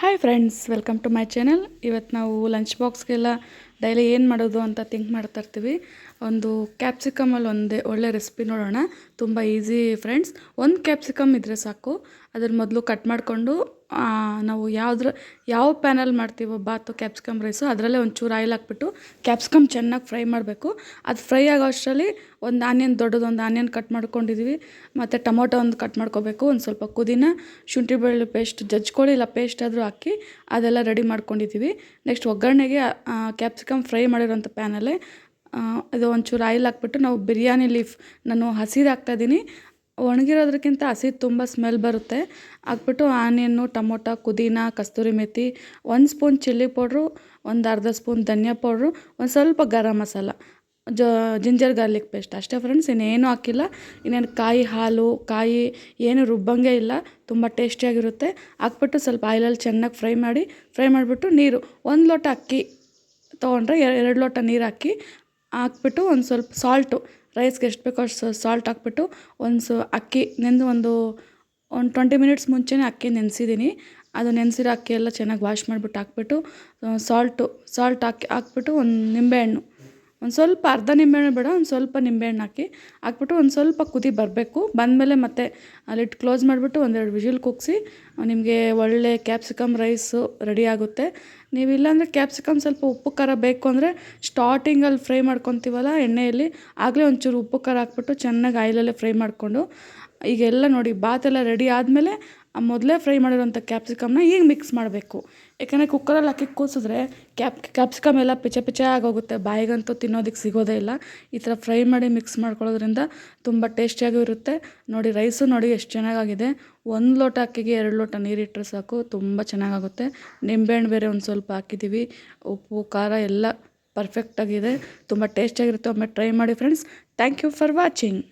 Hi friends, welcome to my channel. ಇವತ್ತು ನಾವು lunch ಬಾಕ್ಸ್ಗೆಲ್ಲ daily ಏನು ಮಾಡೋದು ಅಂತ ಥಿಂಕ್ ಮಾಡ್ತಾ ಇರ್ತೀವಿ. ಒಂದು ಕ್ಯಾಪ್ಸಿಕಮಲ್ಲಿ ಒಳ್ಳೆ ರೆಸಿಪಿ ನೋಡೋಣ. ತುಂಬ ಈಸಿ ಫ್ರೆಂಡ್ಸ್. ಒಂದು ಕ್ಯಾಪ್ಸಿಕಮ್ ಇದ್ದರೆ ಸಾಕು. ಅದ್ರ ಮೊದಲು ಕಟ್ ಮಾಡಿಕೊಂಡು ನಾವು ಯಾವ ಪ್ಯಾನಲ್ಲಿ ಮಾಡ್ತೀವೋ ಬಾತು ಕ್ಯಾಪ್ಸಿಕಮ್ ರೈಸು, ಅದರಲ್ಲೇ ಒಂಚೂರು ಆಯಿಲ್ ಹಾಕ್ಬಿಟ್ಟು ಕ್ಯಾಪ್ಸಿಕಮ್ ಚೆನ್ನಾಗಿ ಫ್ರೈ ಮಾಡಬೇಕು. ಅದು ಫ್ರೈ ಆಗೋ ಅಷ್ಟರಲ್ಲಿ ಒಂದು ದೊಡ್ಡದೊಂದು ಆನಿಯನ್ ಕಟ್ ಮಾಡ್ಕೊಂಡಿದ್ದೀವಿ, ಮತ್ತು ಟೊಮೊಟೊ ಒಂದು ಕಟ್ ಮಾಡ್ಕೋಬೇಕು. ಒಂದು ಸ್ವಲ್ಪ ಪುದೀನ, ಶುಂಠಿ ಬೆಳ್ಳುಳ್ಳಿ ಪೇಸ್ಟ್ ಜಜ್ಕೊಳ್ಳಿ, ಇಲ್ಲ ಪೇಸ್ಟ್ ಆದರೂ ಹಾಕಿ ಅದೆಲ್ಲ ರೆಡಿ ಮಾಡ್ಕೊಂಡಿದ್ದೀವಿ. ನೆಕ್ಸ್ಟ್ ಒಗ್ಗರಣೆಗೆ ಕ್ಯಾಪ್ಸಿಕಮ್ ಫ್ರೈ ಮಾಡಿರೋಂಥ ಪ್ಯಾನಲ್ಲೇ ಇದು ಒಂಚೂರು ಆಯಿಲ್ ಹಾಕ್ಬಿಟ್ಟು, ನಾವು ಬಿರಿಯಾನಿ ಲೀಫ್ ನಾನು ಹಸಿದು ಹಾಕ್ತಾಯಿದ್ದೀನಿ. ಒಣಗಿರೋದಕ್ಕಿಂತ ಹಸಿದು ತುಂಬ ಸ್ಮೆಲ್ ಬರುತ್ತೆ. ಹಾಕ್ಬಿಟ್ಟು ಆನಿಯನ್ನು, ಟೊಮೊಟೊ, ಪುದೀನ, ಕಸ್ತೂರಿ ಮೆಥಿ, 1 ಸ್ಪೂನ್ ಚಿಲ್ಲಿ ಪೌಡ್ರು, ಒಂದು ಅರ್ಧ ಸ್ಪೂನ್ ಧನಿಯಾ ಪೌಡ್ರು, ಒಂದು ಸ್ವಲ್ಪ garam masala, ginger garlic paste ಅಷ್ಟೇ ಫ್ರೆಂಡ್ಸ್. ಇನ್ನೇನು ಹಾಕಿಲ್ಲ. ಇನ್ನೇನು ಹಾಲು ಏನು ರುಬ್ಬಂಗೆ ಇಲ್ಲ. ತುಂಬ ಟೇಸ್ಟಿಯಾಗಿರುತ್ತೆ. ಹಾಕ್ಬಿಟ್ಟು ಸ್ವಲ್ಪ ಆಯಿಲಲ್ಲಿ ಚೆನ್ನಾಗಿ ಫ್ರೈ ಮಾಡಿಬಿಟ್ಟು ನೀರು 1 ಲೋಟ ಅಕ್ಕಿ ತೊಗೊಂಡ್ರೆ 2 ಲೋಟ ನೀರು ಹಾಕ್ಬಿಟ್ಟು ಒಂದು ಸ್ವಲ್ಪ ಸಾಲ್ಟು, ರೈಸ್ಗೆ ಎಷ್ಟು ಬೇಕೋ ಅಷ್ಟು ಸಾಲ್ಟ್ ಹಾಕ್ಬಿಟ್ಟು ಅಕ್ಕಿ ಒಂದು 20 ಮಿನಿಟ್ಸ್ ಮುಂಚೆನೇ ಅಕ್ಕಿ ನೆನೆಸಿದ್ದೀನಿ. ಅದು ನೆನೆಸಿರೋ ಅಕ್ಕಿ ಎಲ್ಲ ಚೆನ್ನಾಗಿ ವಾಶ್ ಮಾಡಿಬಿಟ್ಟು ಹಾಕ್ಬಿಟ್ಟು ಸಾಲ್ಟ್ ಹಾಕ್ಬಿಟ್ಟು ಒಂದು ನಿಂಬೆಹಣ್ಣು, ಒಂದು ಸ್ವಲ್ಪ ಅರ್ಧ ನಿಂಬೆಹಣ್ಣು ಬೇಡ, ಒಂದು ಸ್ವಲ್ಪ ನಿಂಬೆಹಣ್ಣು ಹಾಕ್ಬಿಟ್ಟು ಒಂದು ಸ್ವಲ್ಪ ಕುದಿ ಬರಬೇಕು. ಬಂದಮೇಲೆ ಮತ್ತೆ ಲಿಡ್ ಕ್ಲೋಸ್ ಮಾಡಿಬಿಟ್ಟು 1-2 ವಿಷಿಲ್ ಕೂಗಿಸಿ ನಿಮಗೆ ಒಳ್ಳೆ ಕ್ಯಾಪ್ಸಿಕಮ್ ರೈಸು ರೆಡಿ ಆಗುತ್ತೆ. ನೀವಿಲ್ಲಾಂದರೆ ಕ್ಯಾಪ್ಸಿಕಮ್ ಸ್ವಲ್ಪ ಉಪ್ಪು ಖಾರ ಬೇಕು ಅಂದರೆ ಸ್ಟಾರ್ಟಿಂಗಲ್ಲಿ ಫ್ರೈ ಮಾಡ್ಕೊತೀವಲ್ಲ ಎಣ್ಣೆಯಲ್ಲಿ, ಆಗಲೇ ಒಂಚೂರು ಉಪ್ಪು ಖಾರ ಹಾಕ್ಬಿಟ್ಟು ಚೆನ್ನಾಗಿ ಆಯಿಲಲ್ಲೇ ಫ್ರೈ ಮಾಡಿಕೊಂಡು, ಈಗೆಲ್ಲ ನೋಡಿ ಬಾತೆಲ್ಲ ರೆಡಿ ಆದಮೇಲೆ ಮೊದಲೇ ಫ್ರೈ ಮಾಡಿರೋಂಥ ಕ್ಯಾಪ್ಸಿಕಮ್ನ ಈಗ ಮಿಕ್ಸ್ ಮಾಡಬೇಕು. ಯಾಕಂದರೆ ಕುಕ್ಕರಲ್ಲಿ ಹಾಕಿ ಕೂಸಿದ್ರೆ ಕ್ಯಾಪ್ಸಿಕಮ್ ಎಲ್ಲ ಪಿಚ ಆಗೋಗುತ್ತೆ, ಬಾಯಿಗಂತೂ ತಿನ್ನೋದಕ್ಕೆ ಸಿಗೋದೇ ಇಲ್ಲ. ಈ ಥರ ಫ್ರೈ ಮಾಡಿ ಮಿಕ್ಸ್ ಮಾಡ್ಕೊಳ್ಳೋದ್ರಿಂದ ತುಂಬ ಟೇಸ್ಟಿಯಾಗೂ ಇರುತ್ತೆ. ನೋಡಿ ರೈಸು ನೋಡಿ ಎಷ್ಟು ಚೆನ್ನಾಗಾಗಿದೆ. 1 ಲೋಟ ಅಕ್ಕಿಗೆ 2 ಲೋಟ ನೀರಿಟ್ಟರೆ ಸಾಕು, ತುಂಬ ಚೆನ್ನಾಗಾಗುತ್ತೆ. ನಿಂಬೆಹಣ್ಣು ಬೇರೆ ಒಂದು ಸ್ವಲ್ಪ ಹಾಕಿದ್ದೀವಿ. ಉಪ್ಪು ಖಾರ ಎಲ್ಲ ಪರ್ಫೆಕ್ಟಾಗಿದೆ, ತುಂಬ ಟೇಸ್ಟಿಯಾಗಿರುತ್ತೆ. ಒಮ್ಮೆ ಟ್ರೈ ಮಾಡಿ friends. Thank you for watching.